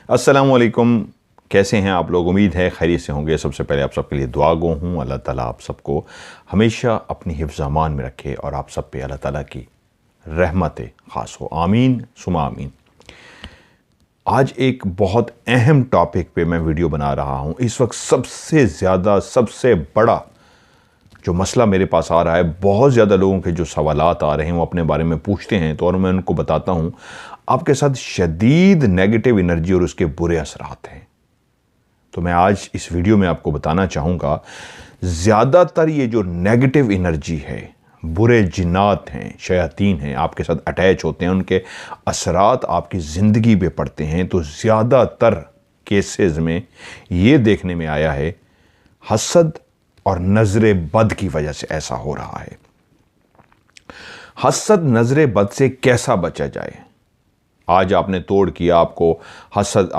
अस्सलामुअलैकुम। कैसे हैं आप लोग? उम्मीद है खैरियत से होंगे। सबसे पहले आप सबके लिए दुआ गो हूँ। अल्लाह ताला आप सबको हमेशा अपनी हिफ्ज़ अमान में रखे और आप सब पे अल्लाह ताला की रहमत ख़ास हो। आमीन सुमा आमीन। आज एक बहुत अहम टॉपिक पे मैं वीडियो बना रहा हूँ। इस वक्त सबसे ज़्यादा सबसे बड़ा जो मसला मेरे पास आ रहा है, बहुत ज़्यादा लोगों के जो सवालात आ रहे हैं वो अपने बारे में पूछते हैं, तो और मैं उनको बताता हूँ आपके साथ शदीद नेगेटिव एनर्जी और उसके बुरे असरात हैं। तो मैं आज इस वीडियो में आपको बताना चाहूँगा, ज़्यादातर ये जो नेगेटिव एनर्जी है, बुरे जिन्नात हैं, शयातीन हैं, आपके साथ अटैच होते हैं, उनके असरात आपकी ज़िंदगी पे पड़ते हैं। तो ज़्यादातर केसेस में ये देखने में आया है हसद और नज़रे बद की वजह से ऐसा हो रहा है। हसद नज़रे बद से कैसा बचा जाए? आज आपने तोड़ किया, आपको हसद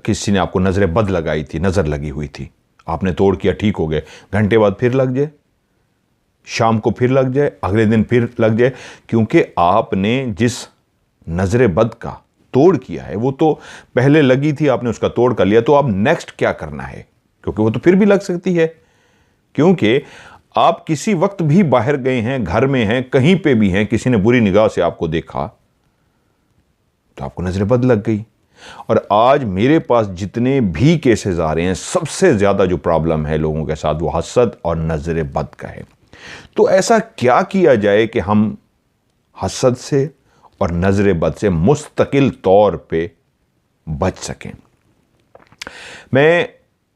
किसी ने आपको नज़रे बद लगाई थी, नज़र लगी हुई थी, आपने तोड़ किया, ठीक हो गए, घंटे बाद फिर लग जाए, शाम को फिर लग जाए, अगले दिन फिर लग जाए, क्योंकि आपने जिस नज़रे बद का तोड़ किया है वो तो पहले लगी थी, आपने उसका तोड़ कर लिया, तो अब नेक्स्ट क्या करना है? क्योंकि वो तो फिर भी लग सकती है, क्योंकि आप किसी वक्त भी बाहर गए हैं, घर में हैं, कहीं पे भी हैं, किसी ने बुरी निगाह से आपको देखा तो आपको नजर बद लग गई। और आज मेरे पास जितने भी केसेस आ रहे हैं, सबसे ज्यादा जो प्रॉब्लम है लोगों के साथ वो हसद और नजर बद का है। तो ऐसा क्या किया जाए कि हम हसद से और नजर बद से मुस्तकिल तौर पे बच सकें? मैं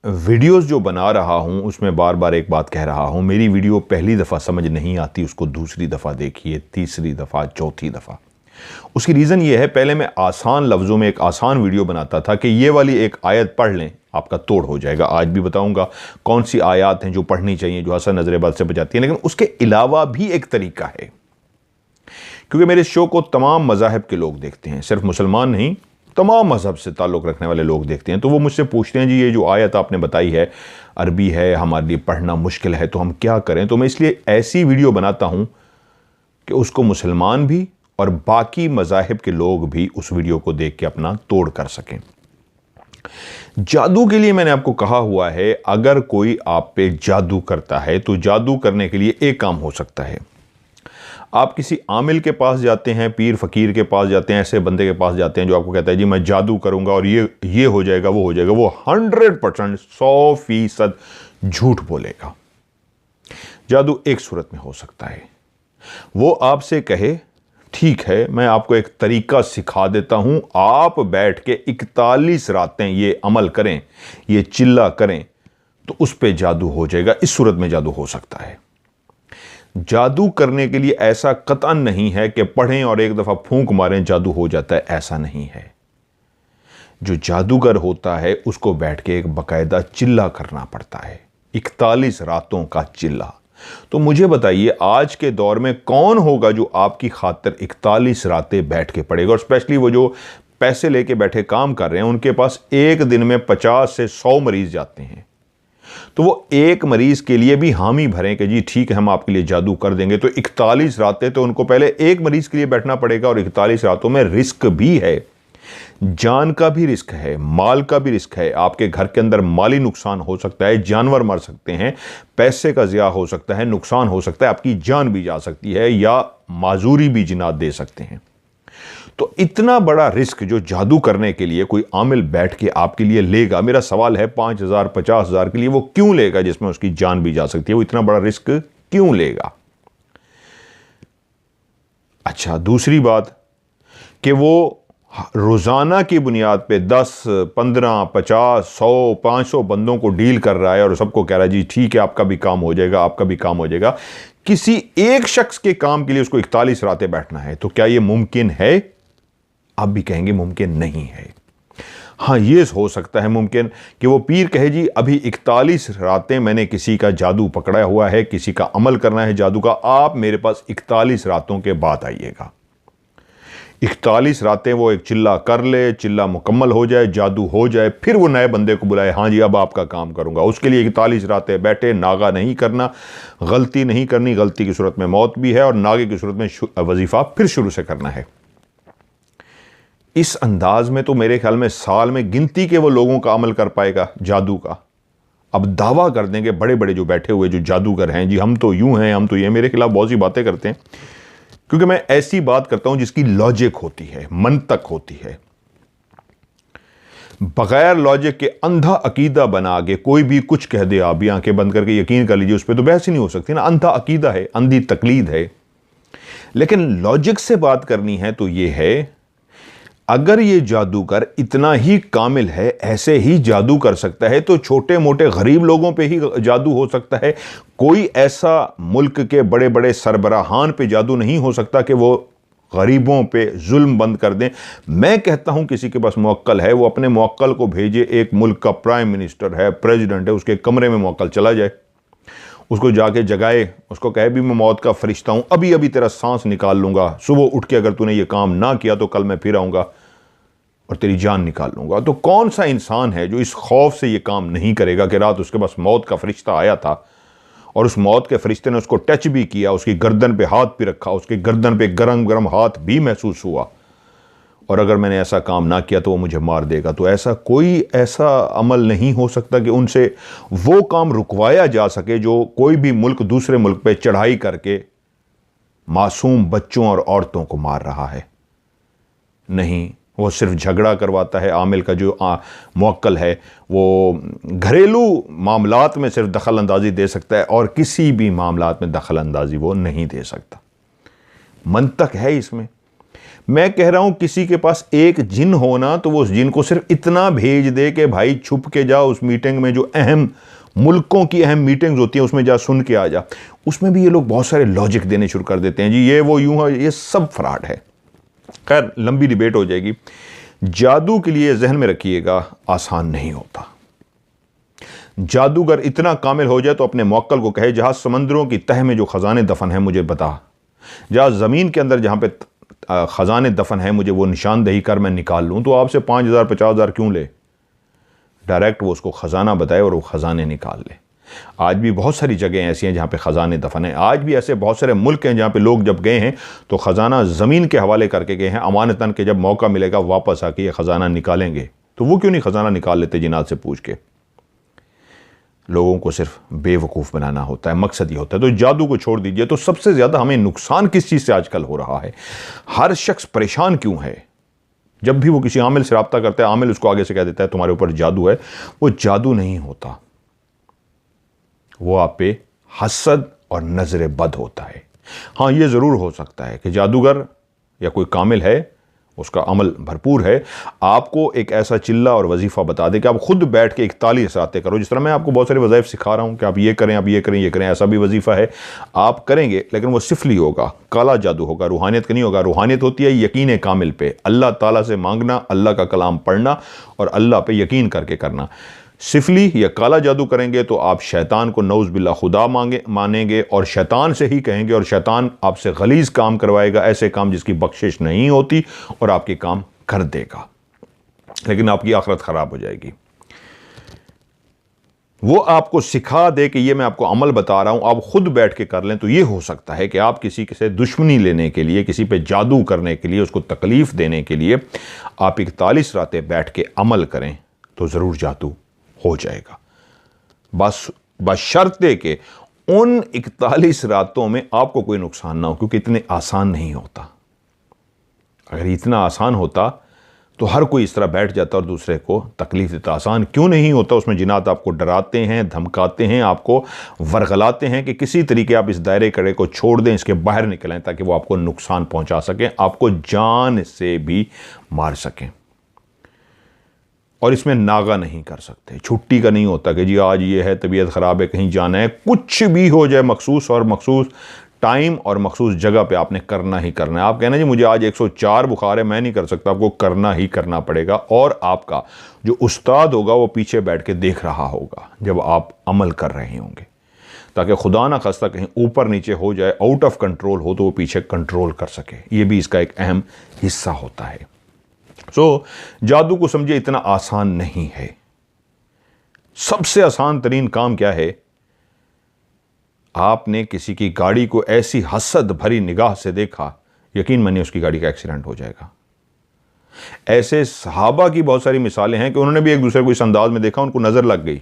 वीडियोस जो बना रहा हूं उसमें बार बार एक बात कह रहा हूं, मेरी वीडियो पहली दफ़ा समझ नहीं आती, उसको दूसरी दफ़ा देखिए, तीसरी दफ़ा, चौथी दफ़ा। उसकी रीज़न ये है, पहले मैं आसान लफ्ज़ों में एक आसान वीडियो बनाता था कि ये वाली एक आयत पढ़ लें, आपका तोड़ हो जाएगा। आज भी बताऊंगा कौन सी आयत हैं जो पढ़नी चाहिए, जो हसन नज़र बद से बचाती हैं। लेकिन उसके अलावा भी एक तरीका है, क्योंकि मेरे शो को तमाम मज़ाहिब के लोग देखते हैं, सिर्फ मुसलमान नहीं, तमाम मज़हब से ताल्लुक़ रखने वाले लोग देखते हैं। तो वो मुझसे पूछते हैं, जी ये जो आयत आपने बताई है अरबी है, हमारे लिए पढ़ना मुश्किल है, तो हम क्या करें? तो मैं इसलिए ऐसी वीडियो बनाता हूँ कि उसको मुसलमान भी और बाकी मज़ाहिब के लोग भी उस वीडियो को देख के अपना तोड़ कर सकें। जादू के लिए मैंने आपको कहा हुआ है, अगर कोई आप पे जादू करता है तो जादू करने के लिए एक काम हो सकता है, आप किसी आमिल के पास जाते हैं, पीर फकीर के पास जाते हैं, ऐसे बंदे के पास जाते हैं जो आपको कहता है जी मैं जादू करूंगा और ये हो जाएगा, वो हो जाएगा। वो 100% 100% झूठ बोलेगा। जादू एक सूरत में हो सकता है, वो आपसे कहे ठीक है मैं आपको एक तरीका सिखा देता हूं, आप बैठ के 41 रातें ये अमल करें, ये चिल्ला करें, तो उस पर जादू हो जाएगा। इस सूरत में जादू हो सकता है। जादू करने के लिए ऐसा कतन नहीं है कि पढ़ें और एक दफा फूंक मारें जादू हो जाता है, ऐसा नहीं है। जो जादूगर होता है उसको बैठ के एक बाकायदा चिल्ला करना पड़ता है, 41 रातों का चिल्ला। तो मुझे बताइए आज के दौर में कौन होगा जो आपकी खातिर 41 रातें बैठ के पड़ेगा? और स्पेशली वो जो पैसे लेके बैठे काम कर रहे हैं, उनके पास एक दिन में 50 से 100 मरीज जाते हैं, तो वो एक मरीज के लिए भी हामी भरें कि जी ठीक है हम आपके लिए जादू कर देंगे, तो 41 रातें तो उनको पहले एक मरीज के लिए बैठना पड़ेगा। और 41 रातों में रिस्क भी है, जान का भी रिस्क है, माल का भी रिस्क है। आपके घर के अंदर माली नुकसान हो सकता है, जानवर मर सकते हैं, पैसे का ज़िया हो सकता है, नुकसान हो सकता है, आपकी जान भी जा सकती है, या माजूरी भी जिन्नात दे सकते हैं। तो इतना बड़ा रिस्क जो जादू करने के लिए कोई आमिल बैठ के आपके लिए लेगा, मेरा सवाल है 5,000 50,000 के लिए वो क्यों लेगा, जिसमें उसकी जान भी जा सकती है? वो इतना बड़ा रिस्क क्यों लेगा? अच्छा, दूसरी बात कि वो रोजाना की बुनियाद पे 10 15 50 100 500 बंदों को डील कर रहा है और सबको कह रहा है जी ठीक है आपका भी काम हो जाएगा, आपका भी काम हो जाएगा। किसी एक शख्स के काम के लिए उसको 41 रातें बैठना है, तो क्या यह मुमकिन है? आप भी कहेंगे मुमकिन नहीं है। हाँ, ये हो सकता है मुमकिन कि वो पीर कहे जी अभी 41 रातें मैंने किसी का जादू पकड़ा हुआ है, किसी का अमल करना है जादू का, आप मेरे पास 41 रातों के बाद आइएगा। 41 रातें वो एक चिल्ला कर ले, चिल्ला मुकम्मल हो जाए, जादू हो जाए, फिर वो नए बंदे को बुलाए, हाँ जी अब आपका काम करूंगा। उसके लिए 41 रातें बैठे, नागा नहीं करना, गलती नहीं करनी, गलती की सूरत में मौत भी है, और नागे की सूरत में वजीफा फिर शुरू से करना है। इस अंदाज में तो मेरे ख्याल में साल में गिनती के वो लोगों का अमल कर पाएगा जादू का। अब दावा कर देंगे बड़े बड़े जो बैठे हुए जो जादूगर हैं, जी हम तो यूं हैं, हम तो ये, मेरे खिलाफ बहुत सी बातें करते हैं, क्योंकि मैं ऐसी बात करता हूं जिसकी लॉजिक होती है, मंतक होती है। बगैर लॉजिक के अंधा अकीदा बना के कोई भी कुछ कह दे, आप भी आंखें बंद करके यकीन कर लीजिए, उस पर तो बहस ही नहीं हो सकती ना। अंधा अकीदा है, अंधी तकलीद है। लेकिन लॉजिक से बात करनी है तो यह है, अगर ये जादूगर इतना ही कामिल है, ऐसे ही जादू कर सकता है, तो छोटे मोटे गरीब लोगों पे ही जादू हो सकता है। कोई ऐसा मुल्क के बड़े बड़े सरबराहान पे जादू नहीं हो सकता कि वो गरीबों पे जुल्म बंद कर दें। मैं कहता हूं किसी के पास मुवक्कल है, वो अपने मुवक्कल को भेजे, एक मुल्क का प्राइम मिनिस्टर है, प्रेसिडेंट है, उसके कमरे में मुवक्कल चला जाए, उसको जाके जगाए, उसको कहे भी मैं मौत का फरिश्ता हूं, अभी अभी तेरा सांस निकाल लूंगा, सुबह उठ के अगर तूने ये काम ना किया तो कल मैं फिर आऊंगा और तेरी जान निकाल लूंगा। तो कौन सा इंसान है जो इस खौफ से ये काम नहीं करेगा कि रात उसके पास मौत का फरिश्ता आया था और उस मौत के फरिश्ते ने उसको टच भी किया, उसकी गर्दन पे हाथ भी रखा, उसकी गर्दन पे गरम गरम हाथ भी महसूस हुआ, और अगर मैंने ऐसा काम ना किया तो वो मुझे मार देगा। तो ऐसा कोई ऐसा अमल नहीं हो सकता कि उनसे वो काम रुकवाया जा सके जो कोई भी मुल्क दूसरे मुल्क पे चढ़ाई करके मासूम बच्चों और औरतों को मार रहा है। नहीं, वो सिर्फ झगड़ा करवाता है। आमिल का जो मुवक्कल है वो घरेलू मामलात में सिर्फ दखल अंदाजी दे सकता है और किसी भी मामलात में दखल अंदाजी वो नहीं दे सकता। मंतक है इसमें। मैं कह रहा हूं किसी के पास एक जिन होना तो वो उस जिन को सिर्फ इतना भेज दे कि भाई छुप के जा उस मीटिंग में, जो अहम मुल्कों की अहम मीटिंग्स होती हैं उसमें जा, सुन के आ जा। उसमें भी ये लोग बहुत सारे लॉजिक देने शुरू कर देते हैं, जी ये वो यूं है, ये सब फ्रॉड है। खैर लंबी डिबेट हो जाएगी। जादू के लिए जहन में रखिएगा, आसान नहीं होता। जादूगर इतना कामिल हो जाए तो अपने मुवक्कल को कहे, जहां समंदरों की तह में जो खजाने दफन है मुझे बता, जहां जमीन के अंदर जहां पे खजाने दफन है मुझे वो निशानदेही कर, मैं निकाल लूं। तो आपसे 5,000 50,000 क्यों ले? डायरेक्ट वो उसको खजाना बताए और वो खजाने निकाल ले। आज भी बहुत सारी जगह ऐसी हैं जहाँ पे ख़जाने दफन हैं। आज भी ऐसे बहुत सारे मुल्क हैं जहाँ पे लोग जब गए हैं तो ख़जाना ज़मीन के हवाले करके गए हैं, अमानतन के जब मौका मिलेगा वापस आके ये ख़जाना निकालेंगे। तो वो क्यों नहीं ख़जाना निकाल लेते जिनात से पूछ के? लोगों को सिर्फ बेवकूफ़ बनाना होता है, मकसद ये होता है। तो जादू को छोड़ दीजिए। तो सबसे ज़्यादा हमें नुकसान किस चीज़ से आजकल हो रहा है? हर शख्स परेशान क्यों है? जब भी वो किसी आमिल से रब्ता करता है, आमिल उसको आगे से कह देता है तुम्हारे ऊपर जादू है। वो जादू नहीं होता, वो आप पे हसद और नजर बद होता है। हाँ, ये ज़रूर हो सकता है कि जादूगर या कोई कामिल है, उसका अमल भरपूर है, आपको एक ऐसा चिल्ला और वजीफ़ा बता दे कि आप खुद बैठ के 41 रातें करो। जिस तरह मैं आपको बहुत सारे वज़ाइफ सिखा रहा हूँ कि आप ये करें, आप ये करें, ये करें, ऐसा भी वजीफ़ा है आप करेंगे, लेकिन वो सिफली होगा, काला जादू होगा, रूहानियत का नहीं होगा। रूहानियत होती है यकीन कामिल पे, अल्लाह ताला से मांगना, अल्लाह का कलाम पढ़ना और अल्लाह पे यकीन करके करना। सिफली या काला जादू करेंगे तो आप शैतान को नौज़ बिल्ला खुदा मानेंगे और शैतान से ही कहेंगे, और शैतान आपसे गलीज़ काम करवाएगा, ऐसे काम जिसकी बख्शिश नहीं होती, और आपके काम कर देगा, लेकिन आपकी आखिरत ख़राब हो जाएगी। वो आपको सिखा दे कि ये मैं आपको अमल बता रहा हूँ, आप खुद बैठ के कर लें। तो ये हो सकता है कि आप किसी से दुश्मनी लेने के लिए, किसी पे जादू करने के लिए, उसको तकलीफ़ देने के लिए आप 41 रातें बैठ के अमल करें तो ज़रूर जादू हो जाएगा। बस बशर्ते कि उन 41 रातों में आपको कोई नुकसान ना हो, क्योंकि इतने आसान नहीं होता। अगर इतना आसान होता तो हर कोई इस तरह बैठ जाता और दूसरे को तकलीफ देता। आसान क्यों नहीं होता? उसमें जिन्नात आपको डराते हैं, धमकाते हैं, आपको वर्गलाते हैं कि किसी तरीके आप इस दायरे कड़े को छोड़ दें, इसके बाहर निकलें, ताकि वो आपको नुकसान पहुंचा सकें, आपको जान से भी मार सकें। और इसमें नागा नहीं कर सकते। छुट्टी का नहीं होता कि जी आज ये है, तबीयत ख़राब है, कहीं जाना है, कुछ भी हो जाए, मखसूस और मखसूस टाइम और मखसूस जगह पे आपने करना ही करना है। आप कहना जी मुझे आज 104 बुखार है, मैं नहीं कर सकता, आपको करना ही करना पड़ेगा। और आपका जो उस्ताद होगा वो पीछे बैठ के देख रहा होगा जब आप अमल कर रहे होंगे, ताकि खुदा ना खास्ता कहीं ऊपर नीचे हो जाए, आउट ऑफ कंट्रोल हो, तो वो पीछे कंट्रोल कर सके। ये भी इसका एक अहम हिस्सा होता है। जादू को समझिए इतना आसान नहीं है। सबसे आसान तरीन काम क्या है? आपने किसी की गाड़ी को ऐसी हसद भरी निगाह से देखा, यकीन मानिए उसकी गाड़ी का एक्सीडेंट हो जाएगा। ऐसे सहाबा की बहुत सारी मिसालें हैं कि उन्होंने भी एक दूसरे को इस अंदाज में देखा, उनको नज़र लग गई।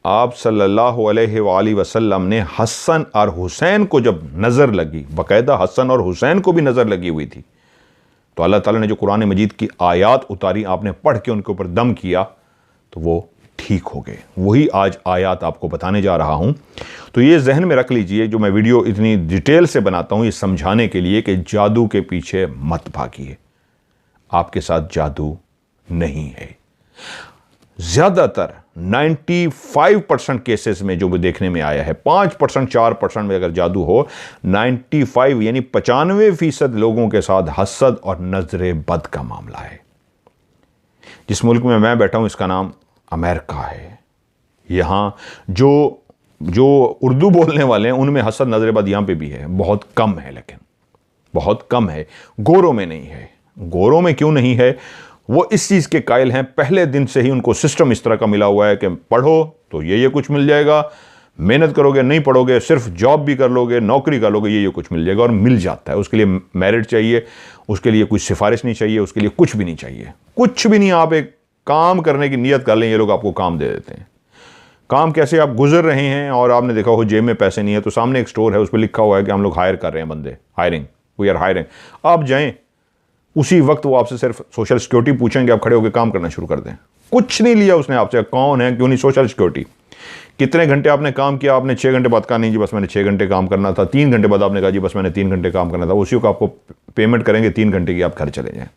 आप सल्लल्लाहु अलैहि वसल्लम ने हसन और हुसैन को जब नज़र लगी, बाकायदा हसन और हुसैन को भी नज़र लगी हुई थी, तो अल्लाह ताला ने जो कुरान मजीद की आयत उतारी, आपने पढ़ के उनके ऊपर दम किया तो वो ठीक हो गए। वही आज आयत आपको बताने जा रहा हूं। तो ये जहन में रख लीजिए, जो मैं वीडियो इतनी डिटेल से बनाता हूं ये समझाने के लिए कि जादू के पीछे मत भागिए, आपके साथ जादू नहीं है। ज़्यादातर 95% केसेस में जो भी देखने में आया है, 5% 4% में अगर जादू हो, 95 यानी 95% लोगों के साथ हसद और नजर बद का मामला है। जिस मुल्क में मैं बैठा हूं इसका नाम अमेरिका है। यहाँ जो उर्दू बोलने वाले हैं उनमें हसद नजर बद यहाँ पे भी है, बहुत कम है, लेकिन बहुत कम है। गोरों में नहीं है। गोरों में क्यों नहीं है? वो इस चीज़ के कायल हैं, पहले दिन से ही उनको सिस्टम इस तरह का मिला हुआ है कि पढ़ो तो ये कुछ मिल जाएगा, मेहनत करोगे, नहीं पढ़ोगे, सिर्फ जॉब भी कर लोगे, नौकरी कर लोगे, ये कुछ मिल जाएगा, और मिल जाता है। उसके लिए मेरिट चाहिए, उसके लिए कोई सिफारिश नहीं चाहिए, उसके लिए कुछ भी नहीं चाहिए, कुछ भी नहीं। आप एक काम करने की नीयत कर लें, ये लोग आपको काम दे देते हैं। काम कैसे? आप गुजर रहे हैं और आपने देखा हो जेब में पैसे नहीं है, तो सामने एक स्टोर है, उस पर लिखा हुआ है कि हम लोग हायर कर रहे हैं बंदे, हायरिंग, वी आर हायरिंग। आप जाएं, उसी वक्त वो आपसे सिर्फ सोशल सिक्योरिटी पूछेंगे, आप खड़े होकर काम करना शुरू कर दें। कुछ नहीं लिया उसने आपसे, कौन है, क्यों नहीं, सोशल सिक्योरिटी। कितने घंटे आपने काम किया? आपने 6 घंटे बाद कहा नहीं जी बस मैंने 6 घंटे काम करना था। 3 घंटे बाद आपने कहा जी बस मैंने 3 घंटे काम करना था। उसी को आपको पेमेंट करेंगे 3 घंटे की, आप घर चले जाएं।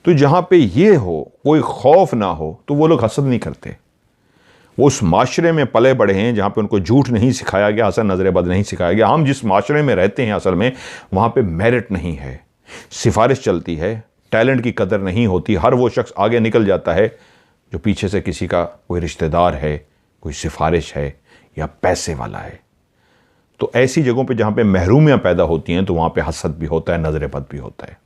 तो जहां पे ये हो, कोई खौफ ना हो, तो वो लोग हसद नहीं करते। वो उस माशरे में पले बड़े हैं जहां पे उनको झूठ नहीं सिखाया गया, हसन नजर बद नहीं सिखाया गया। हम जिस माशरे में रहते हैं असल में वहां पे मेरिट नहीं है, सिफारिश चलती है, टैलेंट की कदर नहीं होती। हर वो शख्स आगे निकल जाता है जो पीछे से किसी का कोई रिश्तेदार है, कोई सिफारिश है या पैसे वाला है। तो ऐसी जगहों पे जहां पे महरूमियां पैदा होती हैं तो वहां पे हसद भी होता है, नजर बद भी होता है।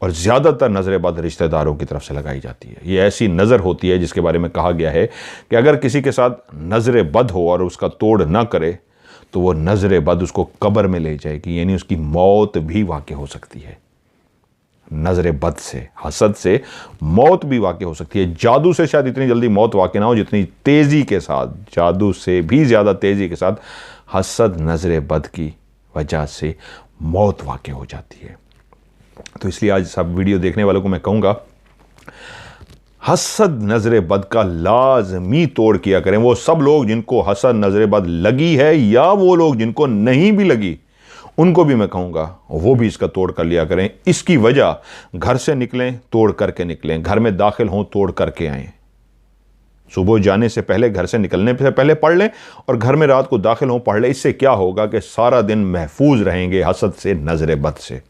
और ज़्यादातर नज़र बद रिश्तेदारों की तरफ से लगाई जाती है। ये ऐसी नज़र होती है जिसके बारे में कहा गया है कि अगर किसी के साथ नज़र बद हो और उसका तोड़ ना करे तो वो नज़र बद उसको कब्र में ले जाएगी, यानी उसकी मौत भी वाक़ई हो सकती है। नज़र बद से, हसद से मौत भी वाक़ई हो सकती है। जादू से शायद इतनी जल्दी मौत वाक़ई ना हो जितनी तेज़ी के साथ, जादू से भी ज़्यादा तेज़ी के साथ हसद नज़र बद की वजह से मौत वाक़ई हो जाती है। तो इसलिए आज सब वीडियो देखने वालों को मैं कहूँगा, हसद नज़र बद का लाजमी तोड़ किया करें। वो सब लोग जिनको हसद नज़र बद लगी है या वो लोग जिनको नहीं भी लगी, उनको भी मैं कहूँगा वो भी इसका तोड़ कर लिया करें। इसकी वजह, घर से निकलें तोड़ करके निकलें, घर में दाखिल हों तोड़ करके आएँ। सुबह जाने से पहले, घर से निकलने से पहले पढ़ लें, और घर में रात को दाखिल हों पढ़ लें। इससे क्या होगा कि सारा दिन महफूज रहेंगे हसद से, नज़र बद से।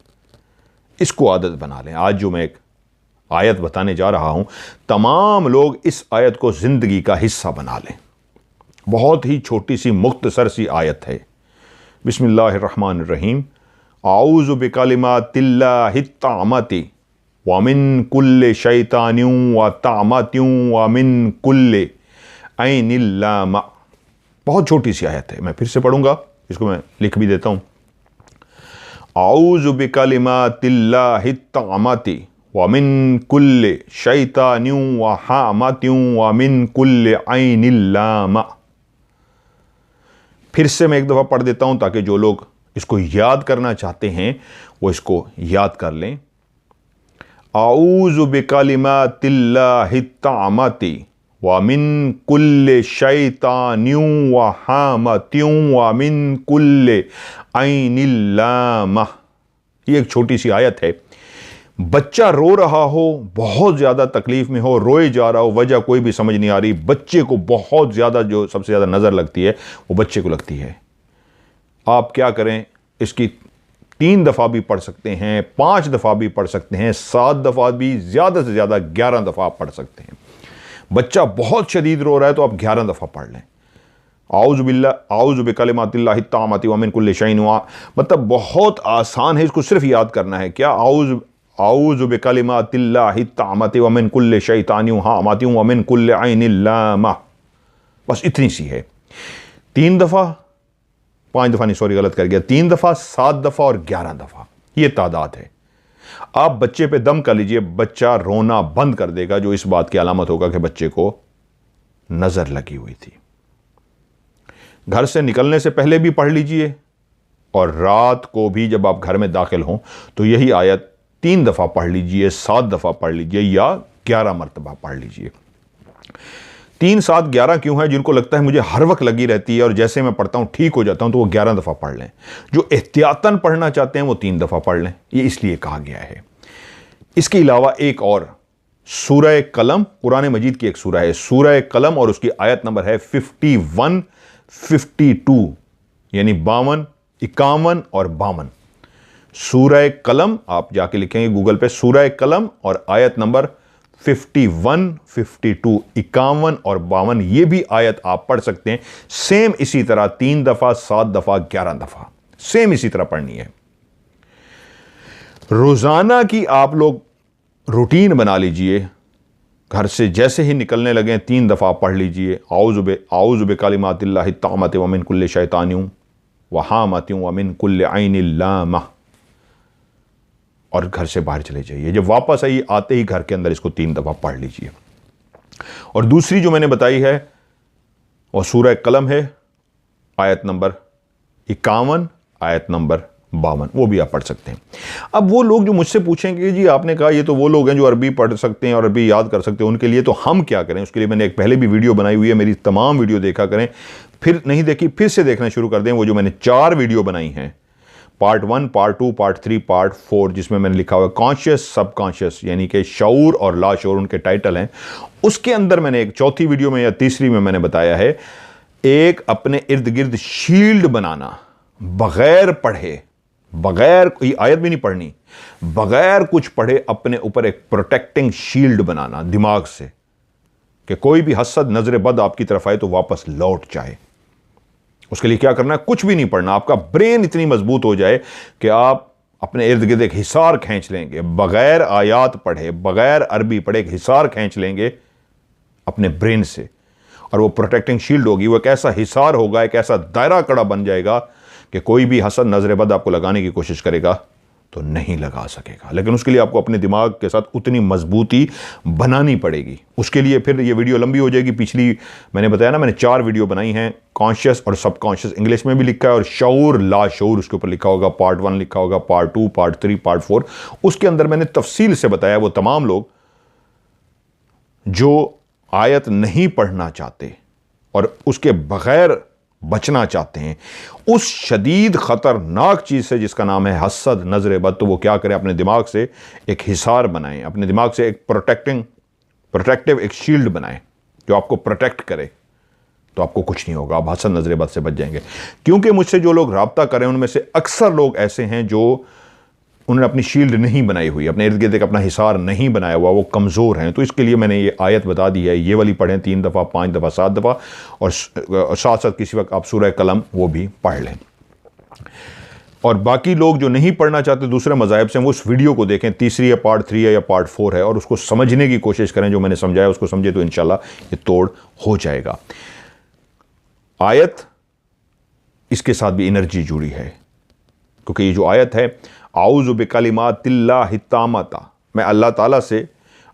इसको आदत बना लें। आज जो मैं एक आयत बताने जा रहा हूं, तमाम लोग इस आयत को जिंदगी का हिस्सा बना लें। बहुत ही छोटी सी मुख्तसर सी आयत है। बिस्मिल्लाहिर्रहमानिर्रहीम। आऊज़ु बिकलिमातिल्लाहि ताम्माति व मिन कुल्लि शैतानिन व ताम्मातिन व मिन कुल्लि ऐनिल लामा। बहुत छोटी सी आयत है, मैं फिर से पढ़ूंगा, इसको मैं लिख भी देता हूं। आऊज़ु बिकलिमातिल्लाहि ताम्माति व मिन कुल्लि शैतानिन व हामातिन व मिन कुल्लि ऐनिल लामा। फिर से मैं एक दफ़ा पढ़ देता हूं ताकि जो लोग इसको याद करना चाहते हैं वो इसको याद कर लें। आऊज़ु बिकलिमातिल्लाहि ताम्माति व मिन कुल्लि शैतानिन व हामातिन व मिन कुल्लि ऐनिल लामा। ये एक छोटी सी आयत है। बच्चा रो रहा हो, बहुत ज़्यादा तकलीफ में हो, रोए जा रहा हो, वजह कोई भी समझ नहीं आ रही, बच्चे को बहुत ज़्यादा, जो सबसे ज़्यादा नज़र लगती है वो बच्चे को लगती है। आप क्या करें, इसकी 3 दफ़ा भी पढ़ सकते हैं, 5 दफ़ा भी पढ़ सकते हैं, 7 दफ़ा भी, ज़्यादा से ज़्यादा 11 दफ़ा आप पढ़ सकते हैं। बच्चा बहुत शदीद रो रहा है तो आप 11 दफ़ा पढ़ लें। आऊज़ु बिकलिमातिल्लाहि ताम्माति व मिन कुल्लि शैइन, मतलब बहुत आसान है, इसको सिर्फ याद करना है। क्या? आऊज़ु बिकलिमातिल्लाहि ताम्माति व मिन कुल्लि शैतानिन हामातिन व मिन कुल्लि ऐनिल लामा। बस इतनी सी है। 3 दफ़ा, 5 दफ़ा नहीं, सॉरी गलत कर गया, 3 दफ़ा, 7 दफ़ा और 11 दफ़ा, ये तादाद है। आप बच्चे पे दम कर लीजिए, बच्चा रोना बंद कर देगा, जो इस बात की अलामत होगा कि बच्चे को नजर लगी हुई थी। घर से निकलने से पहले भी पढ़ लीजिए और रात को भी जब आप घर में दाखिल हों तो यही आयत 3 दफा पढ़ लीजिए, 7 दफा पढ़ लीजिए या 11 मरतबा पढ़ लीजिए। 3, 7, 11 क्यों है? जिनको लगता है मुझे हर वक्त लगी रहती है और जैसे मैं पढ़ता हूं ठीक हो जाता हूं, तो वो 11 दफा पढ़ लें। जो एहतियातन पढ़ना चाहते हैं वो 3 दफा पढ़ लें, ये इसलिए कहा गया है। इसके अलावा एक और सूरह कलम, कुरान मजीद की एक सूरह है, सूरह कलम, और उसकी आयत नंबर है 51, 52, यानी 52, 51 और 52। सूरह कलम आप जाके लिखेंगे गूगल पे, सूरह कलम और आयत नंबर 51, 52, 51 और 52, ये भी आयत आप पढ़ सकते हैं। सेम इसी तरह 3 दफा, 7 दफा, 11 दफा, सेम इसी तरह पढ़नी है। रोजाना की आप लोग रूटीन बना लीजिए, घर से जैसे ही निकलने लगे 3 दफा पढ़ लीजिए, आऊज़ु बिकलिमातिल्लाहि ताम्मति व मिन कुल्लि शैतानिन व हामतिन व मिन कुल्लि ऐनिन लामा, और घर से बाहर चले जाइए। जब वापस आइए आते ही घर के अंदर इसको 3 दफा पढ़ लीजिए। और दूसरी जो मैंने बताई है वो सूरह कलम है, आयत नंबर 51, आयत नंबर 52, वो भी आप पढ़ सकते हैं। अब वो लोग जो मुझसे पूछेंगे कि जी आपने कहा ये तो वो लोग हैं जो अरबी पढ़ सकते हैं और अरबी याद कर सकते हैं, उनके लिए तो हम क्या करें? उसके लिए मैंने एक पहले भी वीडियो बनाई हुई है, मेरी तमाम वीडियो देखा करें, फिर नहीं देखी फिर से देखना शुरू कर दें। वो जो मैंने 4 वीडियो बनाई हैं, पार्ट 1, पार्ट 2, पार्ट 3, पार्ट 4, जिसमें मैंने लिखा हुआ है कॉन्शियस सबकॉन्शियस, यानी कि शऊर और लाशऊर, उनके टाइटल हैं। उसके अंदर मैंने एक चौथी वीडियो में या तीसरी में मैंने बताया है एक अपने इर्द गिर्द शील्ड बनाना, बगैर पढ़े, बगैर कोई आयत भी नहीं पढ़नी, बगैर कुछ पढ़े अपने ऊपर एक प्रोटेक्टिंग शील्ड बनाना दिमाग से, कि कोई भी हसद नजर बद आपकी तरफ आए तो वापस लौट जाए। उसके लिए क्या करना है? कुछ भी नहीं पढ़ना, आपका ब्रेन इतनी मजबूत हो जाए कि आप अपने इर्द गिर्द एक हिसार खींच लेंगे, बगैर आयात पढ़े, बगैर अरबी पढ़े एक हिसार खींच लेंगे अपने ब्रेन से, और वो प्रोटेक्टिंग शील्ड होगी। वो एक ऐसा हिसार होगा, एक ऐसा दायरा कड़ा बन जाएगा कि कोई भी हसद नजर बद आपको लगाने की कोशिश करेगा तो नहीं लगा सकेगा। लेकिन उसके लिए आपको अपने दिमाग के साथ उतनी मजबूती बनानी पड़ेगी। उसके लिए फिर ये वीडियो लंबी हो जाएगी। पिछली मैंने बताया ना, मैंने 4 वीडियो बनाई हैं, कॉन्शियस और सबकॉन्शियस, इंग्लिश में भी लिखा है, और शऊर लाशऊर उसके ऊपर लिखा होगा, पार्ट 1 लिखा होगा, पार्ट 2, पार्ट 3, पार्ट 4। उसके अंदर मैंने तफसील से बताया। वो तमाम लोग जो आयत नहीं पढ़ना चाहते और उसके बगैर बचना चाहते हैं उस शदीद खतरनाक चीज से जिसका नाम है हसद नजर बद, तो वो क्या करें? अपने दिमाग से एक हिसार बनाएं, अपने दिमाग से एक प्रोटेक्टिव एक शील्ड बनाएं जो आपको प्रोटेक्ट करे, तो आपको कुछ नहीं होगा, आप हसद नजर बद से बच जाएंगे। क्योंकि मुझसे जो लोग राब्ता करें उनमें से अक्सर लोग ऐसे हैं जो उन्होंने अपनी शील्ड नहीं बनाई हुई, अपने इर्द गिर्द एक अपना हिसार नहीं बनाया हुआ, वो कमज़ोर हैं। तो इसके लिए मैंने ये आयत बता दी है, ये वाली पढ़ें 3 दफ़ा, 5 दफ़ा, 7 दफ़ा, और साथ साथ किसी वक्त आप सूरह कलम वो भी पढ़ लें। और बाकी लोग जो नहीं पढ़ना चाहते दूसरे मज़ाहिब से, वो उस वीडियो को देखें, तीसरी या पार्ट 3 है या पार्ट 4 है, और उसको समझने की कोशिश करें। जो मैंने समझाया उसको समझे तो इंशाल्लाह ये तोड़ हो जाएगा। आयत इसके साथ भी एनर्जी जुड़ी है, क्योंकि ये जो आयत है आऊज़ु बिकलिमातिल्लाहि ताम्मता, मैं अल्लाह ताला से,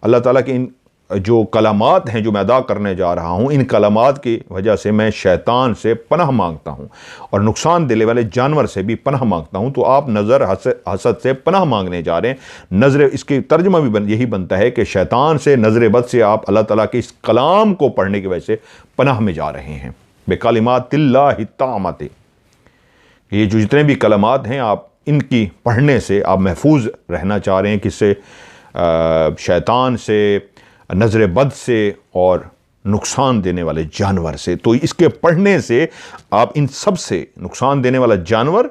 अल्लाह ताला की इन जो कलामात हैं जो मैं अदा करने जा रहा हूँ, इन कलामात की वजह से मैं शैतान से पनाह मांगता हूँ और नुकसान देने वाले जानवर से भी पनाह मांगता हूँ। तो आप नज़र हसद से पनाह मांगने जा रहे हैं। नज़र, इसकी तर्जुमा भी यही बनता है कि शैतान से, नज़र बद से आप अल्लाह ताला के इस कलाम को पढ़ने की वजह से पनाह में जा रहे हैं। बिकलिमातिल्लाहि ताम्मति, ये जो जितने भी कलामात हैं आप इनकी पढ़ने से आप महफूज रहना चाह रहे हैं, किससे? शैतान से, नज़र बद से और नुकसान देने वाले जानवर से। तो इसके पढ़ने से आप इन सब से, नुकसान देने वाला जानवर,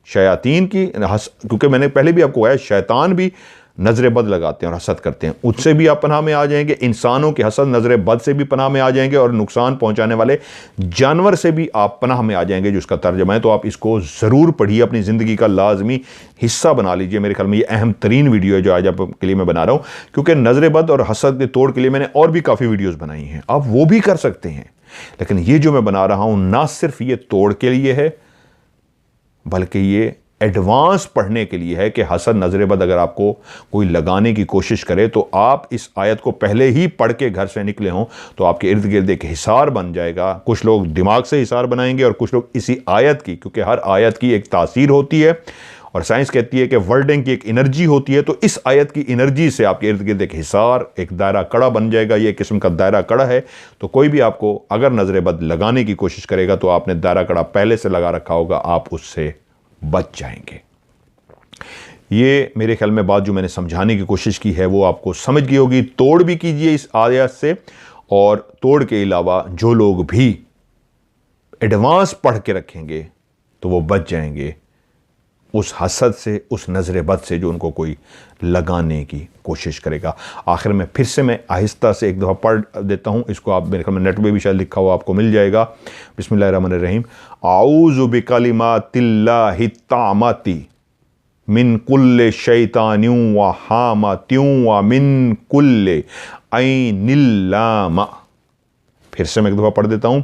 शयातीन की, क्योंकि मैंने पहले भी आपको कहा है शैतान भी नज़र बद लगाते हैं और हसद करते हैं, उससे भी आप पनाह में आ जाएंगे। इंसानों के हसद नज़र बद से भी पनाह में आ जाएंगे, और नुकसान पहुंचाने वाले जानवर से भी आप पनाह में आ जाएंगे, जो इसका तर्जुमा है। तो आप इसको ज़रूर पढ़िए, अपनी ज़िंदगी का लाजमी हिस्सा बना लीजिए। मेरे ख्याल में ये अहम तरीन वीडियो है जो आज आपके लिए मैं बना रहा हूँ, क्योंकि नज़र बद और हसद के तोड़ के लिए मैंने और भी काफ़ी वीडियोज़ बनाई हैं, आप वो भी कर सकते हैं। लेकिन ये जो मैं बना रहा हूँ ना सिर्फ ये तोड़ के लिए है, बल्कि ये एडवांस पढ़ने के लिए है कि हसद नजर बद अगर आपको कोई लगाने की कोशिश करे तो आप इस आयत को पहले ही पढ़ के घर से निकले हों तो आपके इर्द गिर्द एक हिसार बन जाएगा। कुछ लोग दिमाग से हिसार बनाएंगे और कुछ लोग इसी आयत की, क्योंकि हर आयत की एक तासीर होती है और साइंस कहती है कि वर्डिंग की एक एनर्जी होती है, तो इस आयत की एनर्जी से आपके इर्द गिर्द एक हिसार, एक दायरा कड़ा बन जाएगा। ये एक किस्म का दायरा कड़ा है। तो कोई भी आपको अगर नजर बद लगाने की कोशिश करेगा तो आपने दायरा कड़ा पहले से लगा रखा होगा, आप उससे बच जाएंगे। ये मेरे ख्याल में बात जो मैंने समझाने की कोशिश की है वो आपको समझ गई होगी। तोड़ भी कीजिए इस आयत से, और तोड़ के अलावा जो लोग भी एडवांस पढ़ के रखेंगे तो वो बच जाएंगे उस हसद से, उस नजर बद से जो उनको कोई लगाने की कोशिश करेगा। आखिर में फिर से मैं आहिस्ता से एक दफ़ा पढ़ देता हूँ इसको। आप मेरे ख्याल में नेट पे भी शायद लिखा हुआ आपको मिल जाएगा। बिस्मिल्लाहिर्रहमानिर्रहीम। आऊज़ु बिकलिमातिल्लाहि ताम्माति मिन कुल्ले शैतानियों व हामातियों व मिन कुल्ले ऐनिल लामा। फिर से मैं एक दफ़ा पढ़ देता हूँ।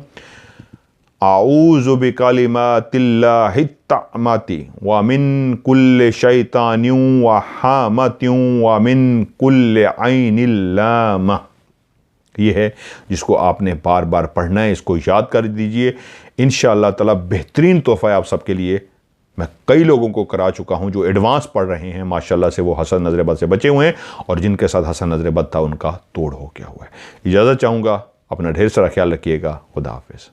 आऊज़ु बिकलिमातिल्लाहि ताम्माति व मिन कुल्ले शैतानियों व हामातियों व मिन कुल्ले ऐनिल लामा। ये है जिसको आपने बार बार पढ़ना है, इसको याद कर दीजिए। इंशाअल्लाह ताला बेहतरीन तोहफ़ा है आप सबके लिए। मैं कई लोगों को करा चुका हूं जो एडवांस पढ़ रहे हैं, माशाल्लाह से वो हसन नजर बद से बचे हुए हैं, और जिनके साथ हसन नजर बद था उनका तोड़ हो गया हुआ है। इजाज़त चाहूँगा, अपना ढेर सारा ख्याल रखिएगा। खुदा हाफिज़।